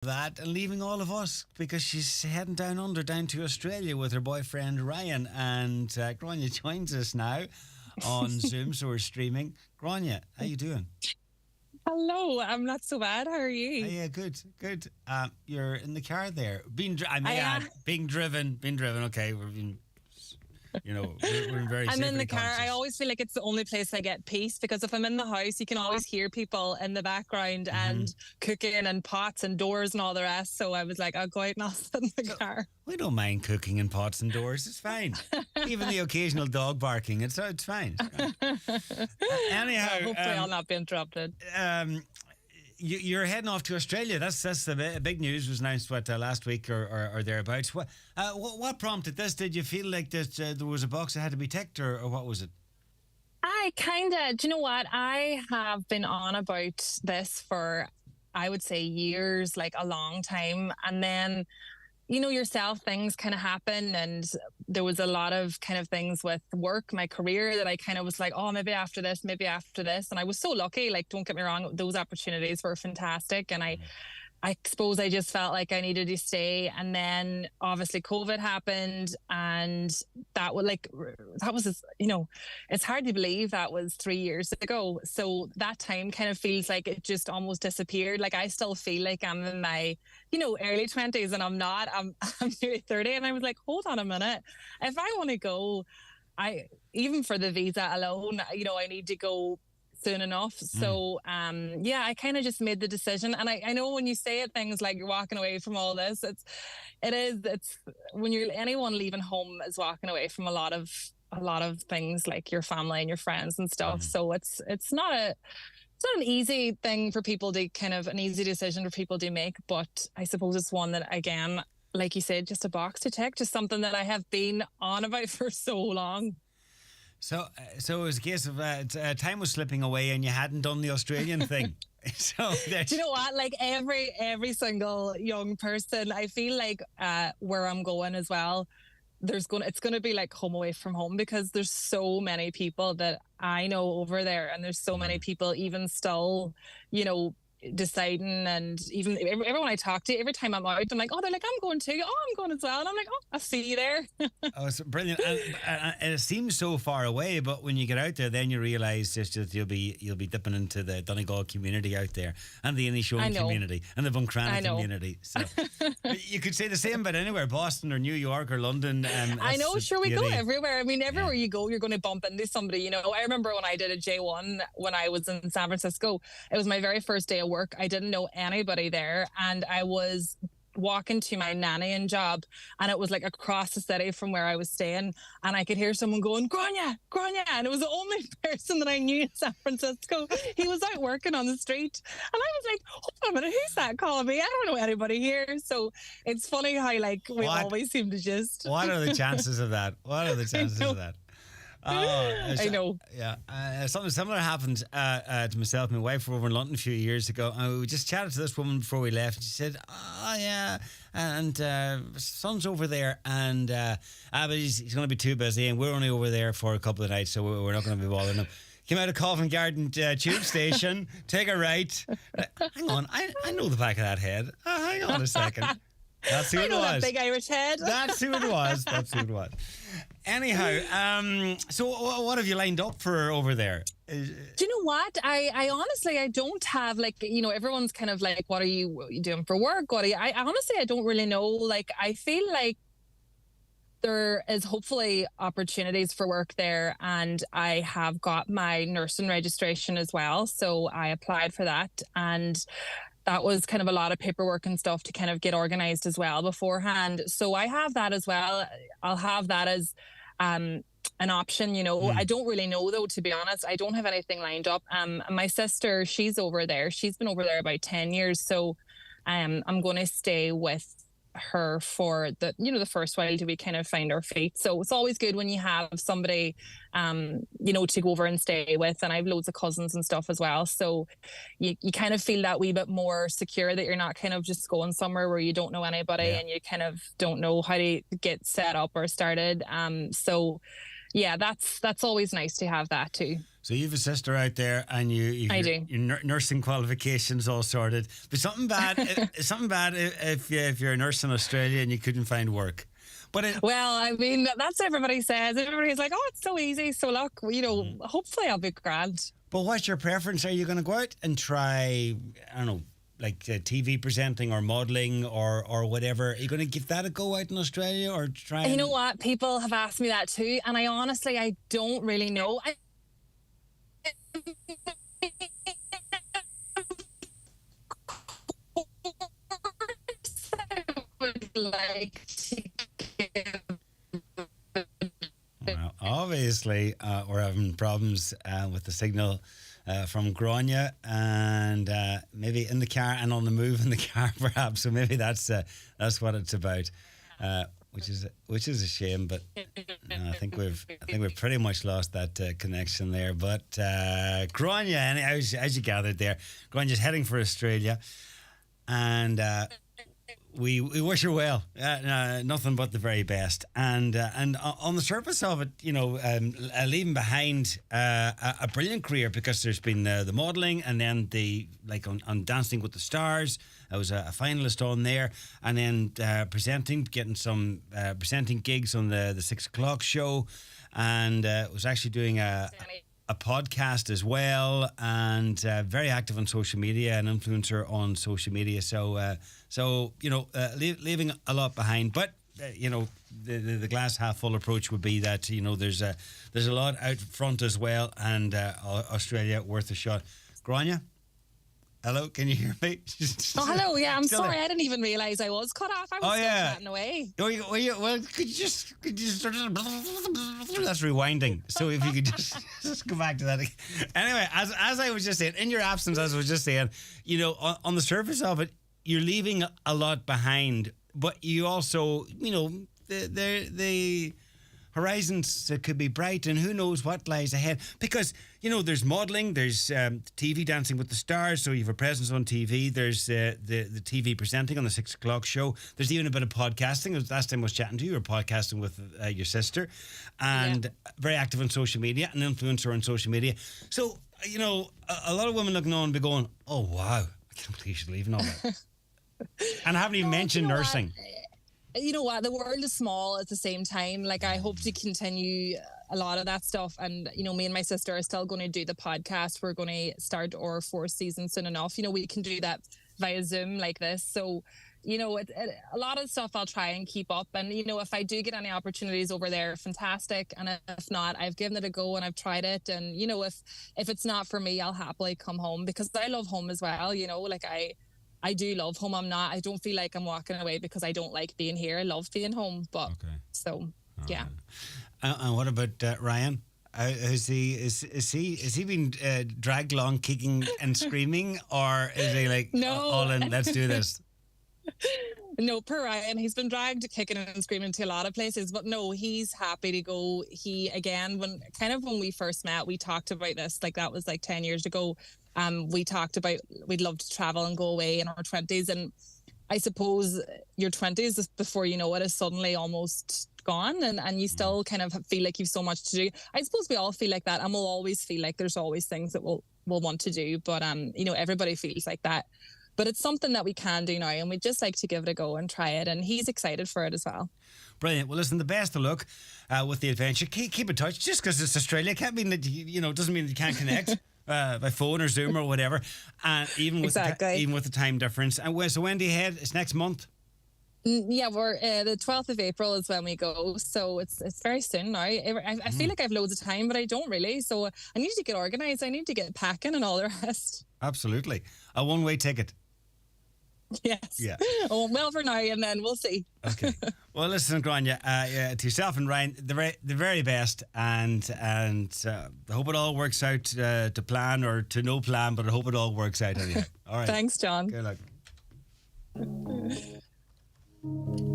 that and leaving all of us because she's heading down under, down to Australia with her boyfriend Ryan. And Grania joins us now on Zoom, so we're streaming. Grania, how you doing? Hello, I'm not so bad. How are you? Yeah, good, good. You're in the car there, I I may add, am. being driven. Okay, we've been, we're very I'm in safety the car. I conscious. always feel like it's the only place I get peace because if I'm in the house, you can always hear people in the background Hmm. and cooking and pots and doors and all the rest. So I was like, I'll go out and I'll sit in the So car. we don't mind cooking in pots and doors. It's fine. Even the occasional dog barking. It's fine. It's fine. Well, Anyhow, hopefully I'll not be interrupted. um, you're heading off to Australia. That's the big news was announced last week or thereabouts. What prompted this? Did you feel like that there was a box that had to be ticked, or what was it? I kind of, do you know what? I have been on about this for, I would say, years, like a long time. And then yourself, things kind of happen. And there was a lot of kind of things with work, my career that I kind of was like, oh, maybe after this, maybe after this. And I was so lucky, like, don't get me wrong, those opportunities were fantastic. And I suppose I just felt like I needed to stay. And then obviously COVID happened and that was, it's hard to believe that was 3 years ago. So that time kind of feels like it just almost disappeared. Like I still feel like I'm in my, early 20s and I'm not, I'm nearly 30. And I was like, hold on a minute. If I want to go, even for the visa alone, I need to go soon enough. Mm. So yeah, I kind of just made the decision. And I know when you say it, things like you're walking away from all this, it's when you're anyone leaving home is walking away from a lot of things like your family and your friends and stuff. Mm. So it's not an easy thing for people to kind of an easy decision for people to make, but I suppose it's one that again, like you said, just a box to tick, just something that I have been on about for so long. So it was a case of time was slipping away, and you hadn't done the Australian thing. So Do you know what? Like every single young person, I feel like where I'm going as well, it's gonna be like home away from home because there's so many people that I know over there, and there's so many mm. people even still, you know, deciding, and even everyone I talk to, every time I'm out, I'm like, oh, they're like, I'm going too. Oh, I'm going as well, and I'm like, oh, I'll see you there. Oh, it's brilliant, and it seems so far away, but when you get out there, then you realise just that you'll be dipping into the Donegal community out there, and the I Inishowen know, community, and the I Buncrana know. community. So you could say the same about anywhere, Boston or New York or London. I That's know, the sure, we go beauty. everywhere. I mean, Yeah. everywhere you go, you're going to bump into somebody. I remember when I did a J1 when I was in San Francisco, it was my very first day of work. I didn't know anybody there, and I was walking to my nannying job, and it was like across the city from where I was staying, and I could hear someone going, Grania, Grania, and it was the only person that I knew in San Francisco. He was out working on the street, and I was like, hold on a minute, who's that calling me? I don't know anybody here. So it's funny how like we What always seem to just What are the chances of that? What are the I chances of know. that? Oh, I know. yeah. Something similar happened to myself and my wife were over in London a few years ago, and we just chatted to this woman before we left. And she said, "Oh yeah, and son's over there, and but he's going to be too busy, and we're only over there for a couple of nights, so we're not going to be bothering him." Came out of Covent Garden tube station, take a right. Hang on, I know the back of that head. Hang on a second. That's who I it know that was. big Irish head. That's who it was. That's who it was. Anyhow, so what have you lined up for over there? Do you know what? I honestly, I don't have like, everyone's kind of like, what are you doing for work? I honestly, I don't really know. Like, I feel like there is hopefully opportunities for work there. And I have got my nursing registration as well. So I applied for that. And that was kind of a lot of paperwork and stuff to kind of get organized as well beforehand. So I have that as well. I'll have that as um, an option. I Mm. don't really know though, to be honest. I don't have anything lined up. My sister, she's over there. She's been over there about 10 years. So I'm going to stay with her for the first while till we kind of find our feet. So it's always good when you have somebody to go over and stay with. And I have loads of cousins and stuff as well, so you kind of feel that wee bit more secure that you're not kind of just going somewhere where you don't know anybody Yeah. and you kind of don't know how to get set up or started. So yeah, that's always nice to have that too. So you have a sister out there, and I do. your nursing qualifications all sorted. But something bad, something bad if you're a nurse in Australia and you couldn't find work. But Well, I mean, that's what everybody says. Everybody's like, "Oh, it's so easy." So look, hopefully I'll be grand. but what's your preference? Are you going to go out and try? I don't know. Like TV presenting or modelling or whatever. Are you going to give that a go out in Australia or try? You know what? People have asked me that too, and I don't really know. Would like to give. Well, obviously, we're having problems with the signal from Grania, and maybe in the car and on the move in the car, perhaps. So maybe that's what it's about, which is a shame. But I think we've pretty much lost that connection there. But Grania, as you gathered there, Grania's heading for Australia, and. We wish her well. Nothing but the very best. And on the surface of it, leaving behind a brilliant career, because there's been the modelling, and then on Dancing with the Stars, I was a finalist on there, and then presenting, getting some presenting gigs on the 6 o'clock show, and was actually doing a podcast as well, and very active on social media, an influencer on social media. So leaving a lot behind, but the glass half full approach would be that there's a lot out front as well, and Australia worth a shot. Grania, hello, can you hear me? Oh, hello. Yeah, I'm Still sorry. there? I didn't even realise I was cut off. I was still chatting away. Well, could you just that's rewinding. So if you could just go back to that again. Anyway, as I was just saying, in your absence, as I was just saying, on the surface of it, you're leaving a lot behind, but you also, the horizons could be bright, and who knows what lies ahead. Because, there's modelling, there's TV, Dancing with the Stars, so you have a presence on TV. There's the TV presenting on the 6 o'clock show. There's even a bit of podcasting. Last time I was chatting to you were podcasting with your sister, and very active on social media, an influencer on social media. So, a lot of women looking on and be going, oh, wow, I can't believe she's leaving all that. And I haven't even mentioned nursing. You know what? The world is small at the same time. Like, I hope to continue a lot of that stuff. And, me and my sister are still going to do the podcast. We're going to start our 4th season soon enough. We can do that via Zoom like this. So, a lot of stuff I'll try and keep up. And, if I do get any opportunities over there, fantastic. And if not, I've given it a go and I've tried it. And, if it's not for me, I'll happily come home, because I love home as well. I do love home. I don't feel like I'm walking away because I don't like being here. I love being home. But yeah. And what about Ryan? Is he been dragged along kicking and screaming, or is he like, no, all in, let's do this? No, per Ryan, he's been dragged kicking and screaming to a lot of places, but no, he's happy to go. He, again, when we first met, we talked about this, like that was like 10 years ago. We talked about we'd love to travel and go away in our 20s, and I suppose your 20s before you know it is suddenly almost gone, and you still kind of feel like you've so much to do. I suppose we all feel like that, and we'll always feel like there's always things that we'll want to do, but everybody feels like that. But it's something that we can do now, and we'd just like to give it a go and try it, and he's excited for it as well. Brilliant. Well, listen, the best of luck with the adventure. Keep in touch. Just because it's Australia can't mean that doesn't mean that you can't connect. By phone or Zoom or whatever, and even with the time difference. And so when do you head? It's next month. Yeah, we're the 12th of April is when we go, so it's very soon now. I feel like I've loads of time, but I don't really. So I need to get organised. I need to get packing and all the rest. Absolutely, a one-way ticket. Yes. Yeah. Oh, well, for now, and then we'll see. Okay. Well, listen, Grania, to yourself and Ryan, the very best, and I hope it all works out to plan or to no plan, but I hope it all works out anyway. All right. Thanks, John. Good luck.